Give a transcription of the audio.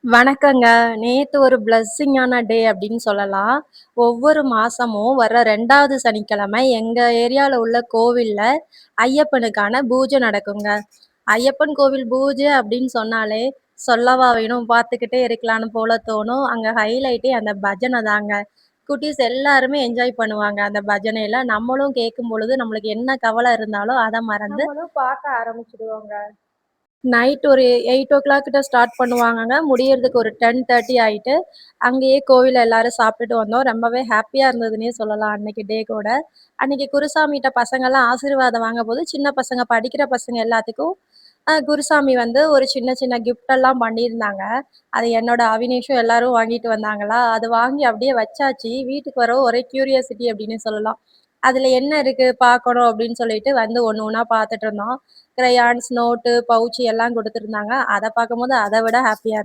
வணக்கங்க. நேத்து ஒரு பிளஸ்ஸிங்கான டே அப்படின்னு சொல்லலாம். ஒவ்வொரு மாசமும் வர்ற 2வது சனிக்கிழமை எங்க ஏரியால உள்ள கோவில்ல ஐயப்பனுக்கான பூஜை நடக்குங்க. ஐயப்பன் கோவில் பூஜை அப்படின்னு சொன்னாலே, சொல்லவா வேணும்? பார்த்துக்கிட்டே இருக்கலான்னு போல தோணும். அங்க ஹைலைட்டே அந்த பஜனை தாங்க. குட்டீஸ் எல்லாருமே என்ஜாய் பண்ணுவாங்க அந்த பஜனையில. நம்மளும் கேட்கும்பொழுது நம்மளுக்கு என்ன கவலை இருந்தாலும் அத மறந்து நம்மளும் பார்க்க ஆரம்பிச்சுடுவோங்க. நைட் ஒரு 8:00 கிட்ட ஸ்டார்ட் பண்ணுவாங்கங்க. முடியறதுக்கு ஒரு 10:30 ஆயிட்டு, அங்கேயே கோவில்ல எல்லாரும் சாப்பிட்டுட்டு வந்தோம். ரொம்பவே ஹேப்பியா இருந்ததுன்னே சொல்லலாம் அன்னைக்கு டே கூட. அன்னைக்கு குருசாமிட்ட பசங்கலாம் ஆசீர்வாதம் வாங்கம்போது, சின்ன பசங்க படிக்கிற பசங்க எல்லாத்துக்கும் குருசாமி வந்து ஒரு சின்ன சின்ன கிஃப்ட் எல்லாம் பண்ணியிருந்தாங்க. அது என்னோட அவினேஷும் எல்லாரும் வாங்கிட்டு வந்தாங்களா, அது வாங்கி அப்படியே வச்சாச்சு. வீட்டுக்கு வரவும் ஒரே கியூரியாசிட்டி அப்படின்னு சொல்லலாம். அதுல என்ன இருக்கு பார்க்கணும் அப்படின்னு சொல்லிட்டு வந்து ஒண்ணு ஒண்ணா பார்த்துட்டு இருந்தோம். கிரையான்ஸ், நோட்டு, பவுச் எல்லாம் குடுத்துருந்தாங்க. அத பார்க்கும்போது அத விட ஹேப்பியா இருந்துச்சு.